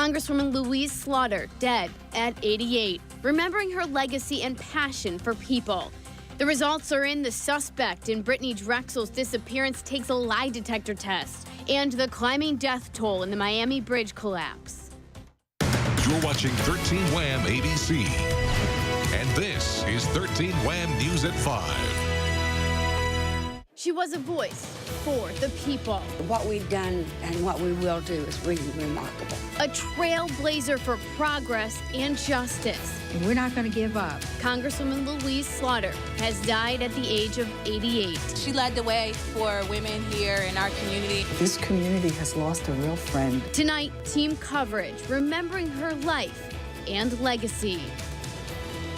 Congresswoman Louise Slaughter, dead at 88, remembering her legacy and passion for people. The results are in. The suspect in Brittany Drexel's disappearance takes a lie detector test, and the climbing death toll in the Miami bridge collapse. You're watching 13 WHAM ABC, and this is 13 WHAM News at 5. She was a voice for the people. What we've done and what we will do is really remarkable. A trailblazer for progress and justice. And we're not going to give up. Congresswoman Louise Slaughter has died at the age of 88. She led the way for women here in our community. This community has lost a real friend. Tonight, team coverage, remembering her life and legacy.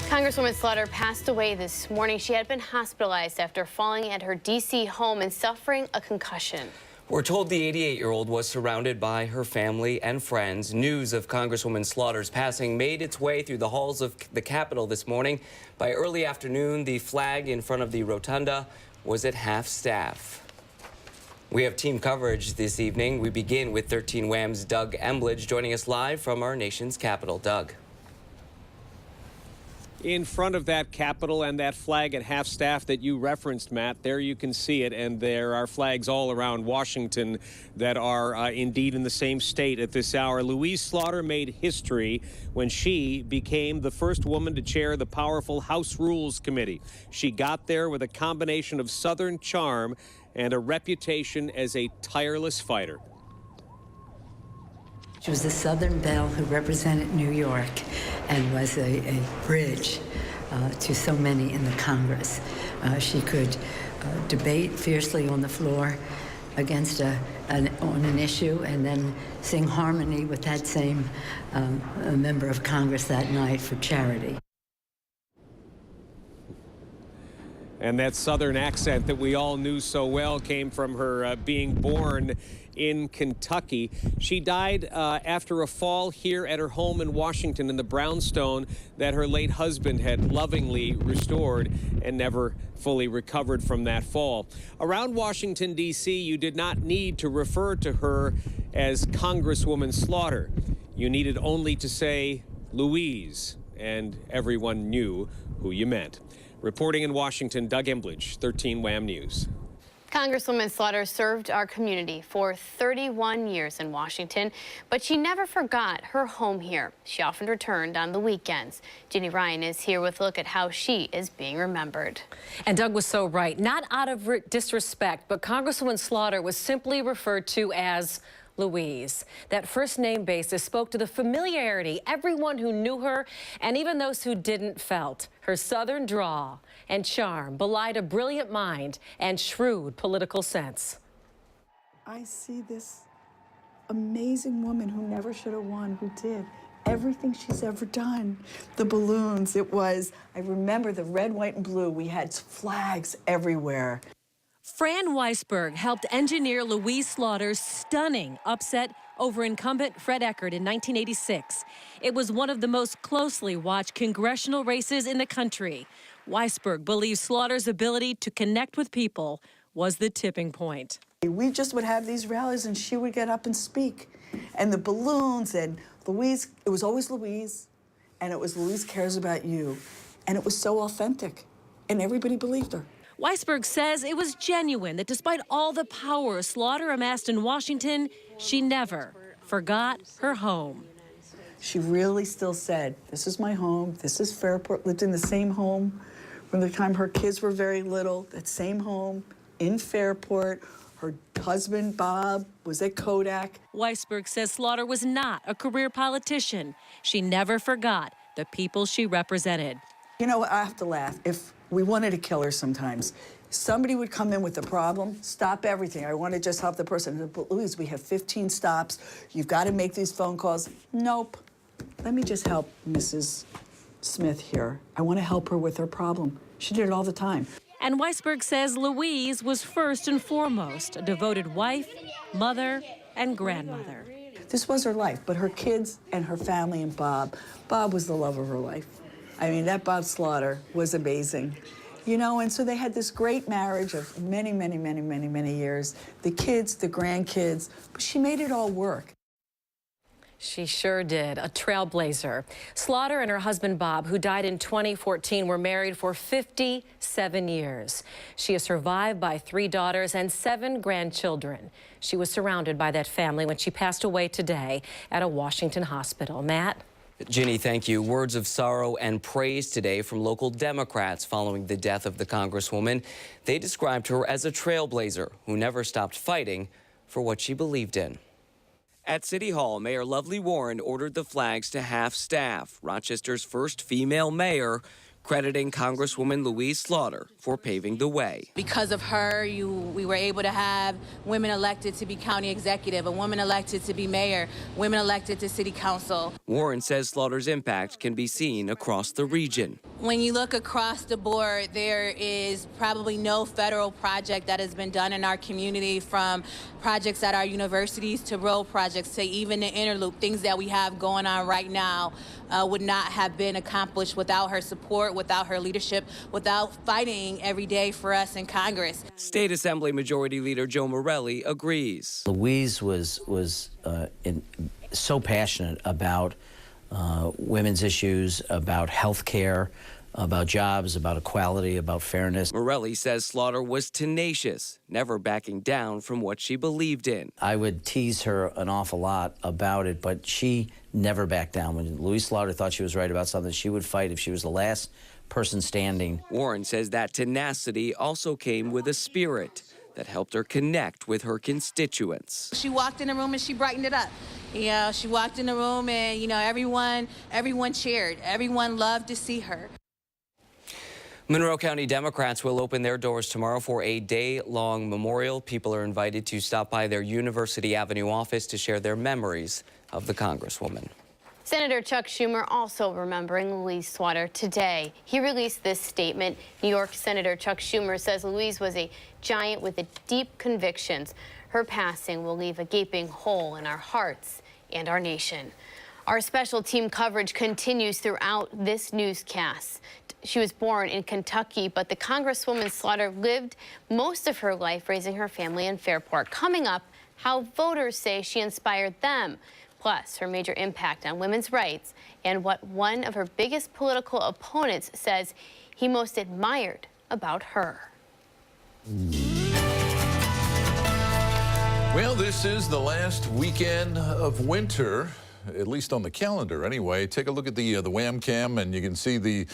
Congresswoman Slaughter passed away this morning. She had been hospitalized after falling at her D.C. home and suffering a concussion. We're told the 88-year-old was surrounded by her family and friends. News of Congresswoman Slaughter's passing made its way through the halls of the Capitol this morning. By early afternoon, the flag in front of the rotunda was at half-staff. We have team coverage this evening. We begin with 13 WHAM's Doug Embledge joining us live from our nation's capital. Doug. In front of that Capitol and that flag at half-staff that you referenced, Matt, there you can see it, and there are flags all around Washington that are indeed in the same state at this hour. Louise Slaughter made history when she became the first woman to chair the powerful House Rules Committee. She got there with a combination of Southern charm and a reputation as a tireless fighter. She was a Southern belle who represented New York and was a bridge to so many in the Congress. She could debate fiercely on the floor against on an issue and then sing harmony with that same member of Congress that night for charity. And that Southern accent that we all knew so well came from her being born in Kentucky. She died after a fall here at her home in Washington in the brownstone that her late husband had lovingly restored and never fully recovered from that fall. Around Washington, D.C., you did not need to refer to her as Congresswoman Slaughter. You needed only to say Louise, and everyone knew who you meant. Reporting in Washington, Doug Embledge, 13 WHAM News. Congresswoman Slaughter served our community for 31 years in Washington, but she never forgot her home here. She often returned on the weekends. Ginny Ryan is here with a look at how she is being remembered. And Doug was so right. Not out of disrespect, but Congresswoman Slaughter was simply referred to as Louise. That first name basis spoke to the familiarity everyone who knew her and even those who didn't felt. Her Southern drawl and charm belied a brilliant mind and shrewd political sense. I see this amazing woman who never should have won, who did everything she's ever done. The balloons, I remember the red, white, and blue. We had flags everywhere. Fran Weisberg helped engineer Louise Slaughter's stunning upset over incumbent Fred Eckert in 1986. It was one of the most closely watched congressional races in the country. Weisberg believes Slaughter's ability to connect with people was the tipping point. We just would have these rallies and she would get up and speak. And the balloons and Louise, it was always Louise, and it was Louise cares about you. And it was so authentic, and everybody believed her. Weisberg says it was genuine that despite all the power Slaughter amassed in Washington, she never forgot her home. She really still said, this is my home, this is Fairport, lived in the same home from the time her kids were very little, that same home in Fairport. Her husband, Bob, was at Kodak. Weisberg says Slaughter was not a career politician. She never forgot the people she represented. You know, I have to laugh. If we wanted to kill her sometimes, somebody would come in with a problem, stop everything. I want to just help the person. But Louise, we have 15 stops. You've got to make these phone calls. Nope. Let me just help Mrs. Smith here. I want to help her with her problem. She did it all the time. And Weisberg says Louise was first and foremost a devoted wife, mother, and grandmother. This was her life, but her kids and her family and Bob was the love of her life. I mean, that Bob Slaughter was amazing. You know, and so they had this great marriage of many, many, many, many, many years. The kids, the grandkids, but she made it all work. She sure did. A trailblazer. Slaughter and her husband Bob, who died in 2014, were married for 57 years. She is survived by 3 daughters and 7 grandchildren. She was surrounded by that family when she passed away today at a Washington hospital. Matt? Ginny, thank you. Words of sorrow and praise today from local Democrats following the death of the Congresswoman. They described her as a trailblazer who never stopped fighting for what she believed in. At City Hall, Mayor Lovely Warren ordered the flags to half staff, Rochester's first female mayor, crediting Congresswoman Louise Slaughter for paving the way. Because of her, we were able to have women elected to be county executive, a woman elected to be mayor, women elected to city council. Warren says Slaughter's impact can be seen across the region. When you look across the board, there is probably no federal project that has been done in our community, from projects at our universities to road projects to even the interloop. Things that we have going on right now would not have been accomplished without her support, without her leadership, without fighting every day for us in Congress. State Assembly Majority Leader Joe Morelli agrees. Louise was so passionate about women's issues, about health care, about jobs, about equality, about fairness. Morelli says Slaughter was tenacious, never backing down from what she believed in. I would tease her an awful lot about it, but she never backed down. When Louise Slaughter thought she was right about something, she would fight if she was the last person standing. Warren says that tenacity also came with a spirit that helped her connect with her constituents. She walked in the room and she brightened it up. You know, she walked in the room and, you know, everyone cheered. Everyone loved to see her. Monroe County Democrats will open their doors tomorrow for a day-long memorial. People are invited to stop by their University Avenue office to share their memories of the Congresswoman. Senator Chuck Schumer also remembering Louise Slaughter today. He released this statement. New York Senator Chuck Schumer says Louise was a giant with deep convictions. Her passing will leave a gaping hole in our hearts and our nation. Our special team coverage continues throughout this newscast. She was born in Kentucky, but the Congresswoman Slaughter lived most of her life raising her family in Fairport. Coming up, how voters say she inspired them, plus her major impact on women's rights and what one of her biggest political opponents says he most admired about her. Well, this is the last weekend of winter, at least on the calendar anyway. Take a look at the WHAM cam and you can see the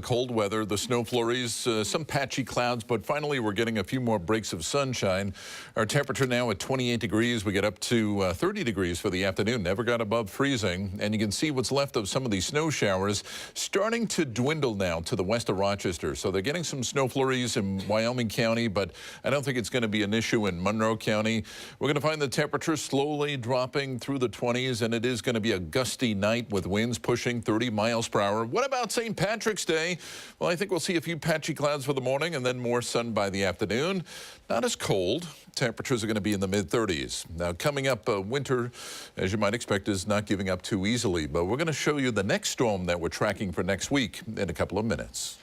cold weather, the snow flurries, some patchy clouds, but finally we're getting a few more breaks of sunshine. Our temperature now at 28 degrees. We get up to 30 degrees for the afternoon. Never got above freezing. And you can see what's left of some of these snow showers starting to dwindle now to the west of Rochester. So they're getting some snow flurries in Wyoming County, but I don't think it's going to be an issue in Monroe County. We're going to find the temperature slowly dropping through the 20s, and it is going to be a gusty night with winds pushing 30 miles per hour. What about St. Patrick's Day? Well, I think we'll see a few patchy clouds for the morning and then more sun by the afternoon. Not as cold. Temperatures are going to be in the mid-30s. Now, coming up, winter, as you might expect, is not giving up too easily. But we're going to show you the next storm that we're tracking for next week in a couple of minutes.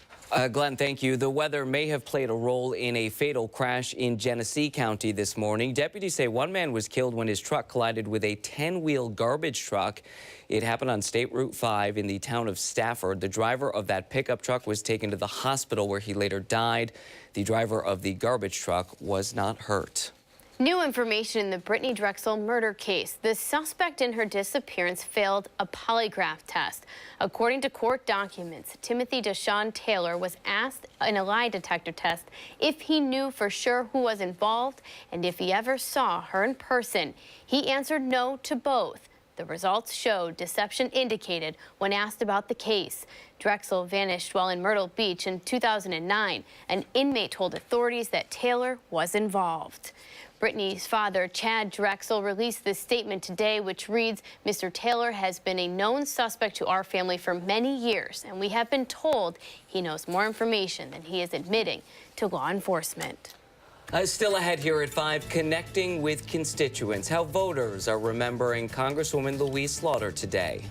Glenn, thank you. The weather may have played a role in a fatal crash in Genesee County this morning. Deputies say one man was killed when his truck collided with a 10-wheel garbage truck. It happened on State Route 5 in the town of Stafford. The driver of that pickup truck was taken to the hospital where he later died. The driver of the garbage truck was not hurt. New information in the Brittany Drexel murder case. The suspect in her disappearance failed a polygraph test. According to court documents, Timothy Deshaun Taylor was asked in a lie detector test if he knew for sure who was involved and if he ever saw her in person. He answered no to both. The results showed deception indicated when asked about the case. Drexel vanished while in Myrtle Beach in 2009. An inmate told authorities that Taylor was involved. Brittany's father, Chad Drexel, released this statement today, which reads, "Mr. Taylor has been a known suspect to our family for many years, and we have been told he knows more information than he is admitting to law enforcement." Still ahead here at 5, connecting with constituents, how voters are remembering Congresswoman Louise Slaughter today.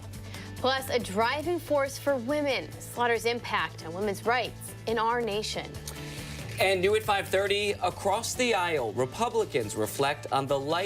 Plus, a driving force for women, Slaughter's impact on women's rights in our nation. And new at 5:30, across the aisle, Republicans reflect on the life